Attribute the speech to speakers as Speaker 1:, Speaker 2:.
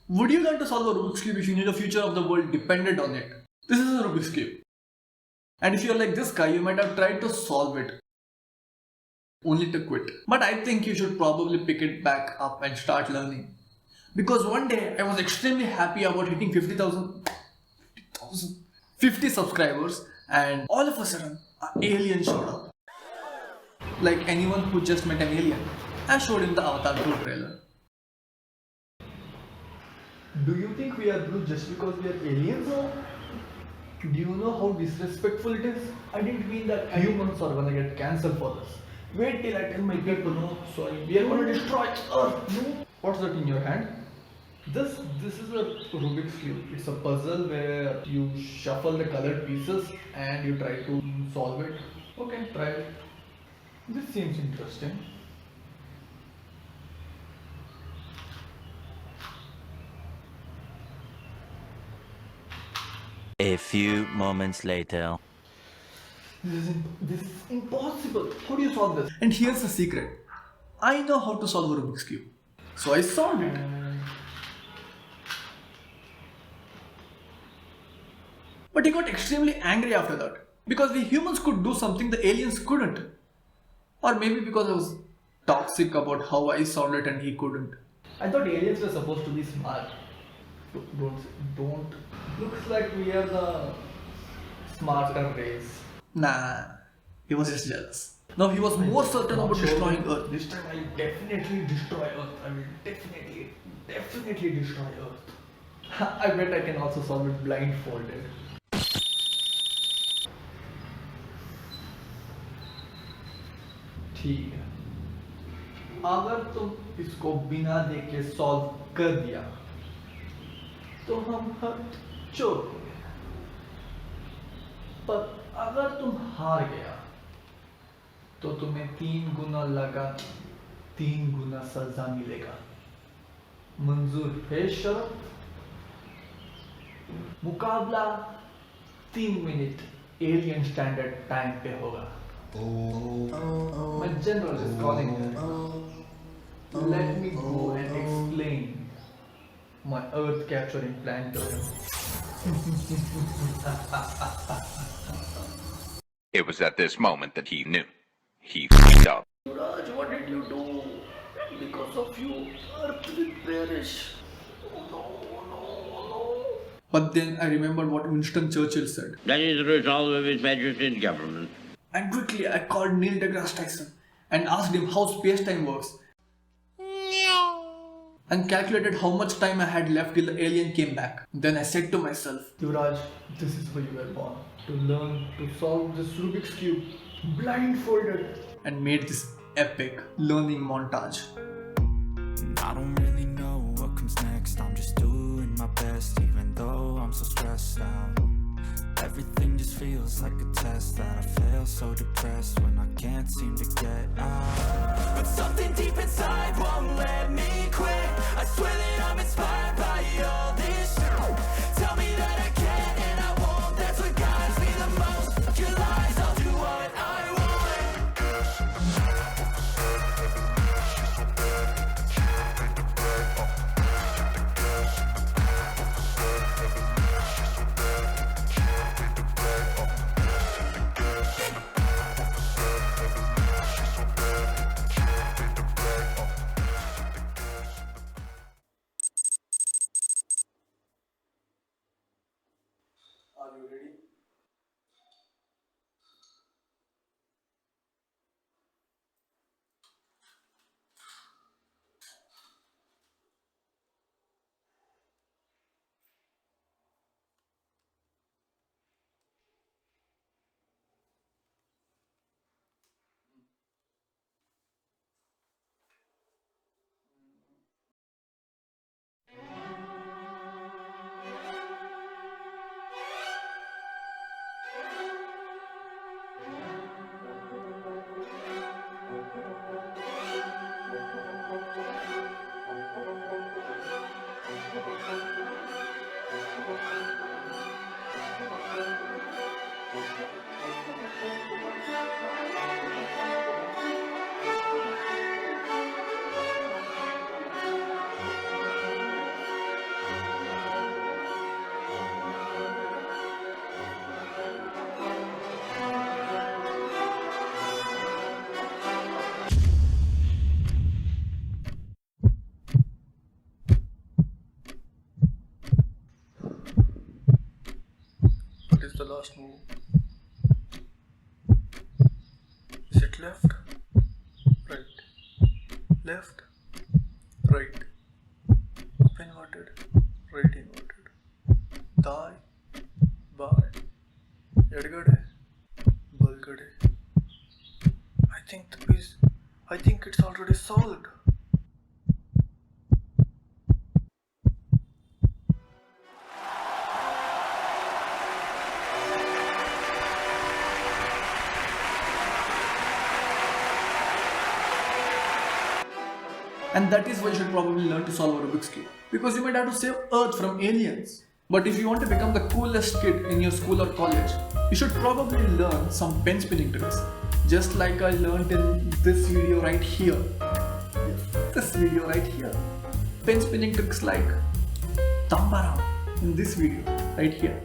Speaker 1: Would you like to solve a Rubik's Cube if you knew the future of the world depended on it? This is a Rubik's Cube. And if you're like this guy, you might have tried to solve it, only to quit. But I think you should probably pick it back up and start learning. Because one day I was extremely happy about hitting 50 subscribers, and all of a sudden, an alien showed up. Like anyone who just met an alien. I showed him the Avatar 2 trailer.
Speaker 2: Do you think we are blue just because we are aliens? Do you know how disrespectful it is? I didn't mean that humans are gonna get cancelled for this. Wait till I tell my people, no, sorry, we are gonna destroy Earth. No. What's that in your hand? This is a Rubik's Cube. It's a puzzle where you shuffle the colored pieces and you try to solve it. Okay, try it. This seems interesting.
Speaker 3: A few moments later.
Speaker 2: This is impossible. How do you solve this?
Speaker 1: And here's the secret. I know how to solve a Rubik's Cube. So I solved it. But he got extremely angry after that. Because we humans could do something the aliens couldn't. Or maybe because I was toxic about how I solved it and he couldn't.
Speaker 2: I thought aliens were supposed to be smart. Don't. Looks like we are the smarter race.
Speaker 1: Nah, he was just jealous. Now he was more certain about destroying Earth.
Speaker 2: This time I'll definitely destroy Earth. I will definitely destroy Earth. I bet I can also solve it blindfolded. ठीक है. अगर तुम इसको बिना देखे solve कर दिया तो हम हर्ट चोट हो गए. पर अगर तुम हार गया तो तुम्हें 3 गुना लगा 3 गुना सजा मिलेगा. मंजूर है शर्त? मुकाबला 3 मिनट एलियन स्टैंडर्ड टाइम पे होगा. My general is calling me. Let me go and explain my earth capturing plan to him.
Speaker 4: It was at this moment that he knew. He f***ed up.
Speaker 2: Raj, what did you do? Because of you, earth will perish. Oh no, no.
Speaker 1: But then I remembered what Winston Churchill said.
Speaker 5: That is the result of His Majesty's government.
Speaker 1: And quickly I called Neil deGrasse Tyson and asked him how space-time works. And calculated how much time I had left till the alien came back. Then I said to myself,
Speaker 2: Yuvraj, this is why you were born. To learn to solve this Rubik's Cube blindfolded.
Speaker 1: And made this epic learning montage.
Speaker 6: I don't really know what comes next. I'm just doing my best, even though I'm so stressed out. Everything just feels like a test that I fail, so depressed when I can't seem to get out. But something deep inside won't let me quit. I swear that I'm inspired by all this shit. Tell me that I can and I won't. That's what guides me the most. Your lies, I'll do what I want.
Speaker 1: Are you ready? the last move? Is it left? Right. Left? Right. Up inverted. Right inverted. Thigh. Bar. Edgade. Bulgade. I think it's already solved. And that is why you should probably learn to solve a Rubik's Cube. Because you might have to save Earth from aliens. But if you want to become the coolest kid in your school or college, you should probably learn some pen spinning tricks. Just like I learned in this video right here. This video right here. Pen spinning tricks like thumb around in this video right here.